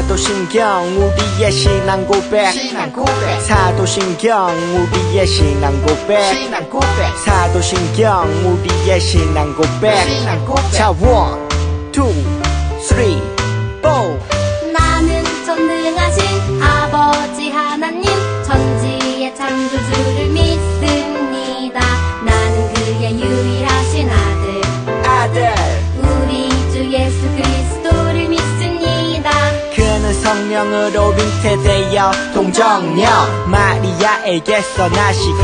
사도신경 우리의 신앙 고백 사도신경 우리의 신앙 고백 사도신경 우리의 신앙 고백 자 1, 2, 3, 4 나는 전능하신 아버지 하나님 천지의 창조주를 믿습니다. 나는 그의 유일하신 아들 우리 주 예수 그리스도를 믿습니다. 그는 성령으로 잉태되어 동정녀 마리아에게서 나시고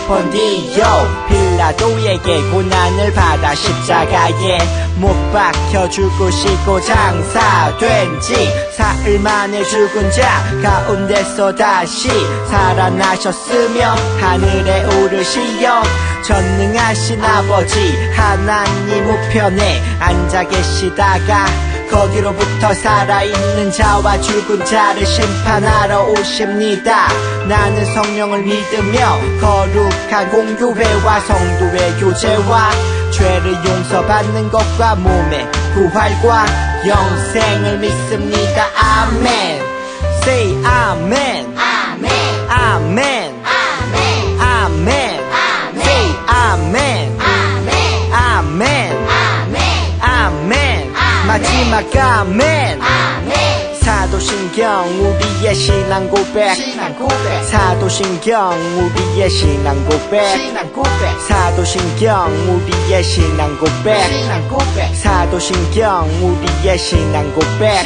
본디오 빌라도에게 고난을 받아 십자가에 못 박혀 죽으시고 장사된 지 사흘 만에 죽은 자 가운데서 다시 살아나셨으며 하늘에 오르시어 전능하신 아버지 하나님 우편에 앉아 계시다가 거기로부터 살아있는 자와 죽은 자를 심판하러 오십니다. 나는 성령을 믿으며 거룩한 공교회와 성도의 교제와 죄를 용서받는 것과 몸의 부활과 영생을 믿습니다. 아멘. Say 아멘. 아멘 아멘. 아멘 아멘. Say 아멘. 아멘 아멘. 아멘 아멘. 마지막 아멘. 아멘 사도신경 우리의 신앙 고백 사도신경 우리의 신앙 고백 사도신경 우리의 신앙 고백 사도신경 우리의 신앙 고백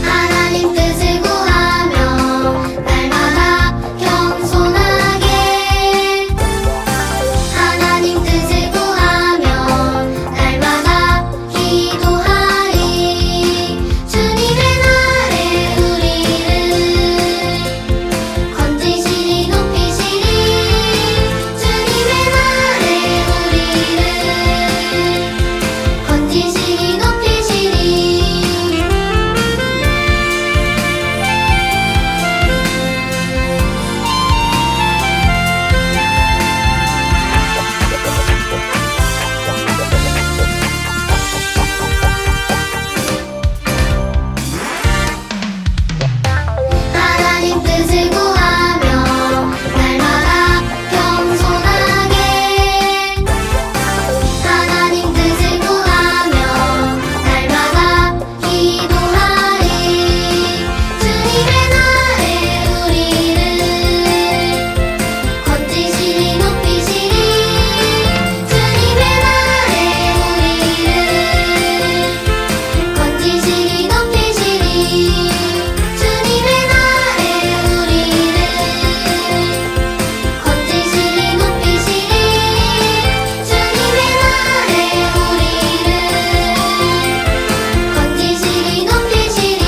하나님 뜻을 구하며 날마다 겸손하게 하나님 뜻을 구하며 날마다 기도하리 주님의 날에 우리를 건지시리 높이시리 주님의 날에 우리를 건지시리 높이시리 하나님 뜻을 구하며 날마다 겸손하게 하나님 뜻을 구하며 날마다 기도하리 주님의 날에 우리를 건지시리 높이시리 주님의 날에 우리를 건지시리 높이시리 주님의 날에 우리를 건지시리 높이시리 주님의 날에 우리를 건지시리 높이시리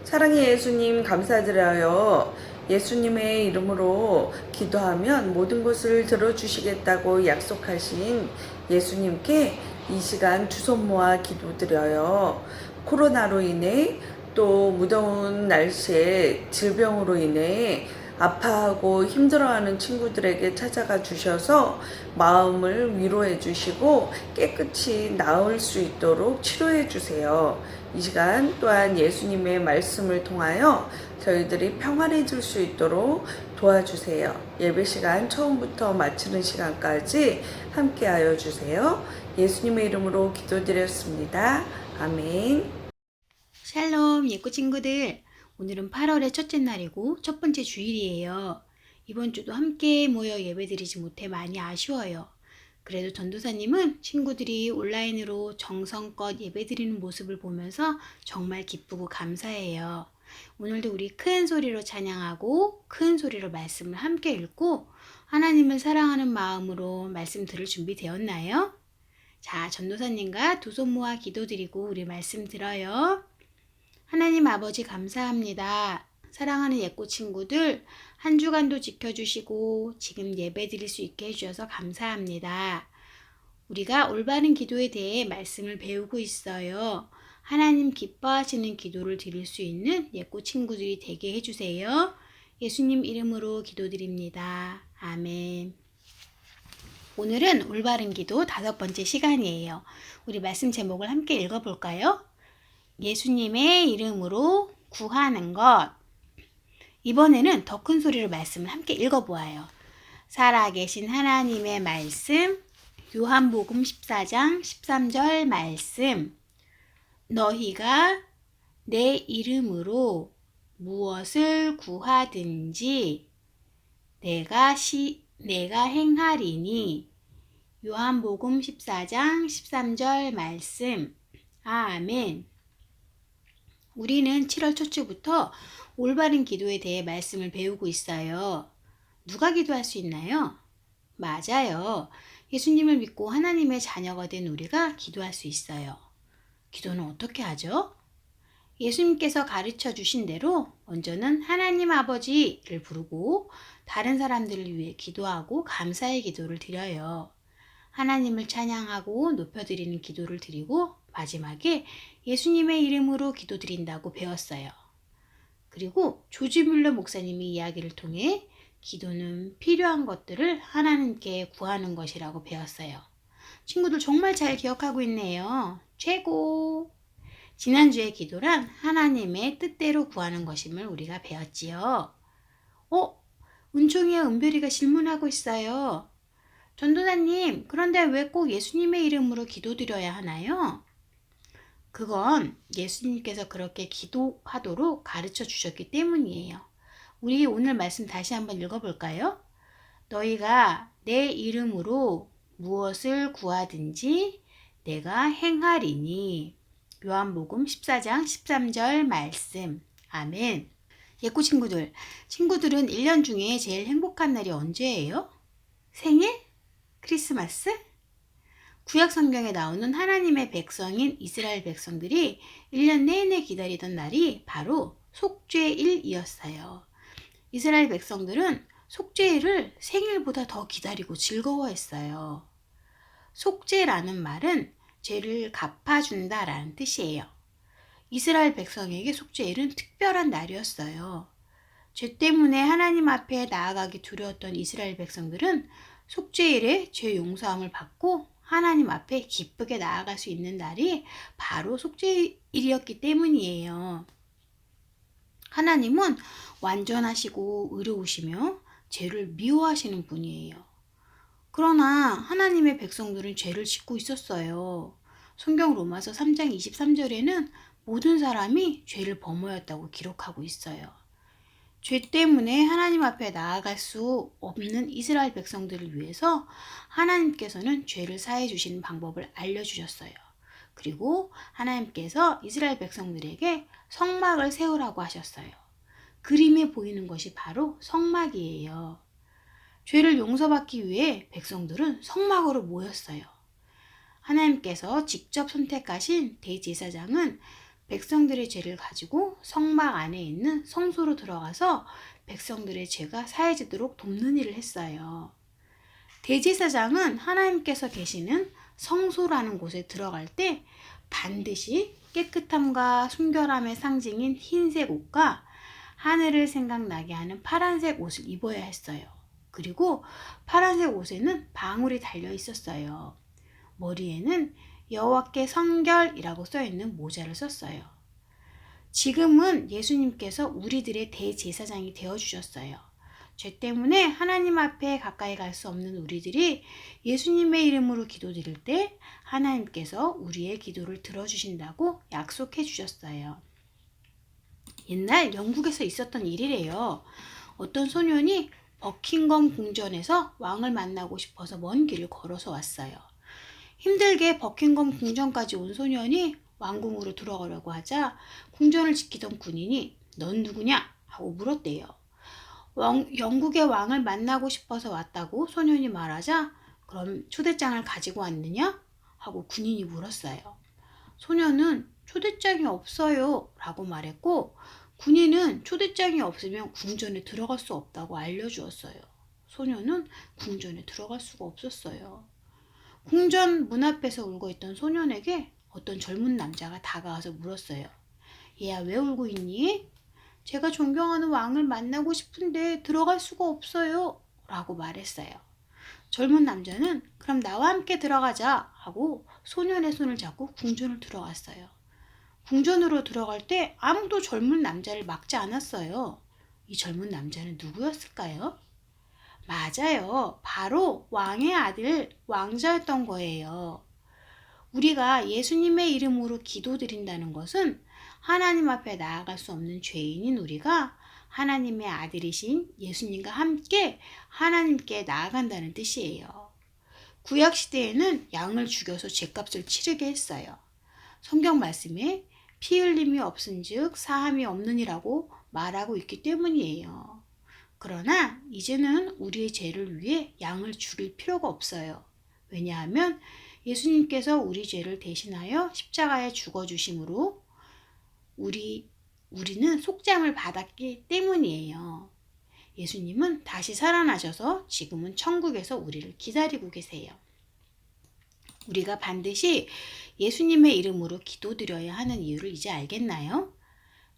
사랑의 예수님 감사드려요. 예수님의 이름으로 기도하면 모든 것을 들어주시겠다고 약속하신 예수님께 이 시간 두 손 모아 기도드려요. 코로나로 인해 또 무더운 날씨에 질병으로 인해 아파하고 힘들어하는 친구들에게 찾아가 주셔서 마음을 위로해 주시고 깨끗이 나을 수 있도록 치료해 주세요. 이 시간 또한 예수님의 말씀을 통하여 저희들이 평안해질 수 있도록 도와주세요. 예배 시간 처음부터 마치는 시간까지 함께하여 주세요. 예수님의 이름으로 기도드렸습니다. 아멘. 샬롬 예꼬 친구들, 오늘은 8월의 첫째 날이고 첫 번째 주일이에요. 이번 주도 함께 모여 예배드리지 못해 많이 아쉬워요. 그래도 전도사님은 친구들이 온라인으로 정성껏 예배드리는 모습을 보면서 정말 기쁘고 감사해요. 오늘도 우리 큰 소리로 찬양하고 큰 소리로 말씀을 함께 읽고 하나님을 사랑하는 마음으로 말씀 들을 준비 되었나요? 자, 전도사님과 두 손 모아 기도드리고 우리 말씀 들어요. 하나님 아버지 감사합니다. 사랑하는 예꼬 친구들, 한 주간도 지켜주시고 지금 예배 드릴 수 있게 해주셔서 감사합니다. 우리가 올바른 기도에 대해 말씀을 배우고 있어요. 하나님 기뻐하시는 기도를 드릴 수 있는 예꼬 친구들이 되게 해주세요. 예수님 이름으로 기도드립니다. 아멘. 오늘은 올바른 기도 5번째 시간이에요. 우리 말씀 제목을 함께 읽어볼까요? 예수님의 이름으로 구하는 것. 이번에는 더 큰 소리로 말씀을 함께 읽어보아요. 살아계신 하나님의 말씀, 요한복음 14장 13절 말씀. 너희가 내 이름으로 무엇을 구하든지 내가 행하리니. 요한복음 14장 13절 말씀. 아멘. 우리는 7월 첫 주부터 올바른 기도에 대해 말씀을 배우고 있어요. 누가 기도할 수 있나요? 맞아요. 예수님을 믿고 하나님의 자녀가 된 우리가 기도할 수 있어요. 기도는 어떻게 하죠? 예수님께서 가르쳐 주신 대로 먼저는 하나님 아버지를 부르고 다른 사람들을 위해 기도하고 감사의 기도를 드려요. 하나님을 찬양하고 높여드리는 기도를 드리고 마지막에 예수님의 이름으로 기도드린다고 배웠어요. 그리고 조지 뮬러 목사님이 이야기를 통해 기도는 필요한 것들을 하나님께 구하는 것이라고 배웠어요. 친구들 정말 잘 기억하고 있네요. 최고! 지난주의 기도란 하나님의 뜻대로 구하는 것임을 우리가 배웠지요. 은총이와 은별이가 질문하고 있어요. 전도사님, 그런데 왜 꼭 예수님의 이름으로 기도드려야 하나요? 그건 예수님께서 그렇게 기도하도록 가르쳐 주셨기 때문이에요. 우리 오늘 말씀 다시 한번 읽어볼까요? 너희가 내 이름으로 무엇을 구하든지 내가 행하리니. 요한복음 14장 13절 말씀. 아멘. 예꼬 친구들은 1년 중에 제일 행복한 날이 언제예요? 생일? 크리스마스? 구약 성경에 나오는 하나님의 백성인 이스라엘 백성들이 1년 내내 기다리던 날이 바로 속죄일이었어요. 이스라엘 백성들은 속죄일을 생일보다 더 기다리고 즐거워했어요. 속죄라는 말은 죄를 갚아준다라는 뜻이에요. 이스라엘 백성에게 속죄일은 특별한 날이었어요. 죄 때문에 하나님 앞에 나아가기 두려웠던 이스라엘 백성들은 속죄일에 죄 용서함을 받고 하나님 앞에 기쁘게 나아갈 수 있는 날이 바로 속죄일이었기 때문이에요. 하나님은 완전하시고 의로우시며 죄를 미워하시는 분이에요. 그러나 하나님의 백성들은 죄를 짓고 있었어요. 성경 로마서 3장 23절에는 모든 사람이 죄를 범하였다고 기록하고 있어요. 죄 때문에 하나님 앞에 나아갈 수 없는 이스라엘 백성들을 위해서 하나님께서는 죄를 사해 주시는 방법을 알려주셨어요. 그리고 하나님께서 이스라엘 백성들에게 성막을 세우라고 하셨어요. 그림에 보이는 것이 바로 성막이에요. 죄를 용서받기 위해 백성들은 성막으로 모였어요. 하나님께서 직접 선택하신 대제사장은 백성들의 죄를 가지고 성막 안에 있는 성소로 들어가서 백성들의 죄가 사해지도록 돕는 일을 했어요. 대제사장은 하나님께서 계시는 성소라는 곳에 들어갈 때 반드시 깨끗함과 순결함의 상징인 흰색 옷과 하늘을 생각나게 하는 파란색 옷을 입어야 했어요. 그리고 파란색 옷에는 방울이 달려 있었어요. 머리에는 여호와께 성결이라고 써있는 모자를 썼어요. 지금은 예수님께서 우리들의 대제사장이 되어주셨어요. 죄 때문에 하나님 앞에 가까이 갈 수 없는 우리들이 예수님의 이름으로 기도드릴 때 하나님께서 우리의 기도를 들어주신다고 약속해 주셨어요. 옛날 영국에서 있었던 일이래요. 어떤 소년이 버킹엄 궁전에서 왕을 만나고 싶어서 먼 길을 걸어서 왔어요. 힘들게 버킹엄 궁전까지 온 소년이 왕궁으로 들어가려고 하자 궁전을 지키던 군인이 넌 누구냐? 하고 물었대요. 영국의 왕을 만나고 싶어서 왔다고 소년이 말하자 그럼 초대장을 가지고 왔느냐? 하고 군인이 물었어요. 소년은 초대장이 없어요 라고 말했고 군인은 초대장이 없으면 궁전에 들어갈 수 없다고 알려주었어요. 소녀는 궁전에 들어갈 수가 없었어요. 궁전 문 앞에서 울고 있던 소년에게 어떤 젊은 남자가 다가와서 물었어요. 얘야, 왜 울고 있니? 제가 존경하는 왕을 만나고 싶은데 들어갈 수가 없어요. 라고 말했어요. 젊은 남자는 그럼 나와 함께 들어가자 하고 소년의 손을 잡고 궁전을 들어갔어요. 궁전으로 들어갈 때 아무도 젊은 남자를 막지 않았어요. 이 젊은 남자는 누구였을까요? 맞아요. 바로 왕의 아들 왕자였던 거예요. 우리가 예수님의 이름으로 기도드린다는 것은 하나님 앞에 나아갈 수 없는 죄인인 우리가 하나님의 아들이신 예수님과 함께 하나님께 나아간다는 뜻이에요. 구약시대에는 양을 죽여서 죄값을 치르게 했어요. 성경 말씀에 피 흘림이 없은즉 사함이 없느니라고 말하고 있기 때문이에요. 그러나 이제는 우리의 죄를 위해 양을 죽일 필요가 없어요. 왜냐하면 예수님께서 우리 죄를 대신하여 십자가에 죽어주심으로 우리는 속죄함을 받았기 때문이에요. 예수님은 다시 살아나셔서 지금은 천국에서 우리를 기다리고 계세요. 우리가 반드시 예수님의 이름으로 기도드려야 하는 이유를 이제 알겠나요?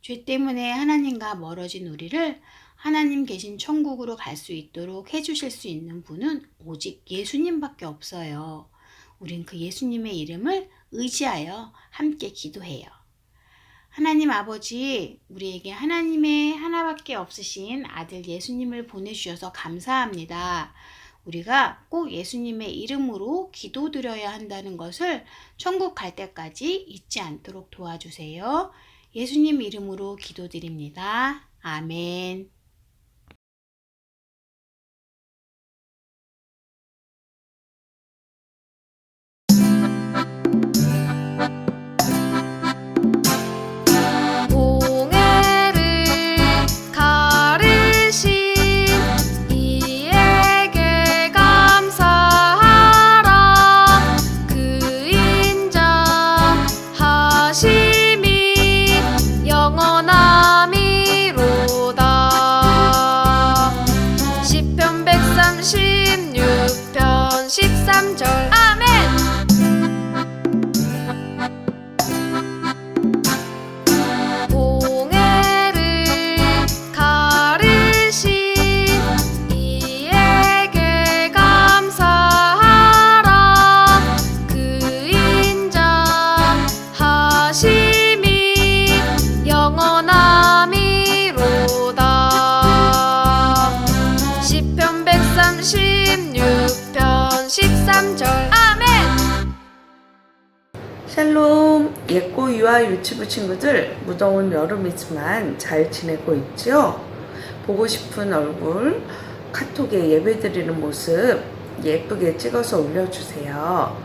죄 때문에 하나님과 멀어진 우리를 하나님 계신 천국으로 갈 수 있도록 해주실 수 있는 분은 오직 예수님밖에 없어요. 우린 그 예수님의 이름을 의지하여 함께 기도해요. 하나님 아버지, 우리에게 하나님의 하나밖에 없으신 아들 예수님을 보내주셔서 감사합니다. 우리가 꼭 예수님의 이름으로 기도드려야 한다는 것을 천국 갈 때까지 잊지 않도록 도와주세요. 예수님 이름으로 기도드립니다. 아멘. 시편 136편 13절 아멘. 공회를 가르신 이에게 감사하라. 그 인자하심이 영원함이로다. 시편 136편 13절 아멘. 샬롬, 예꼬 유아 유치부 친구들, 무더운 여름이지만 잘 지내고 있죠? 보고 싶은 얼굴, 카톡에 예배드리는 모습 예쁘게 찍어서 올려주세요.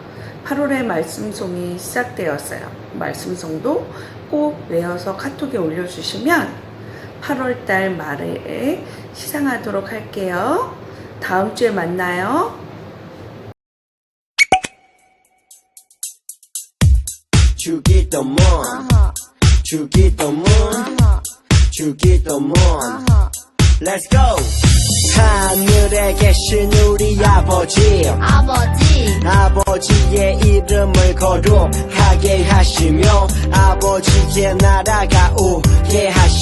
8월에 말씀송이 시작되었어요. 말씀송도 꼭 외워서 카톡에 올려주시면 8월달 말에 시상하도록 할게요. 다음 주에 만나요. 주기도문 주기도문 주기도문 Let's go. 하늘에 계신 우리 아버지의 이름을 거룩하게 하시며 아버지의 나라가 오게 하시며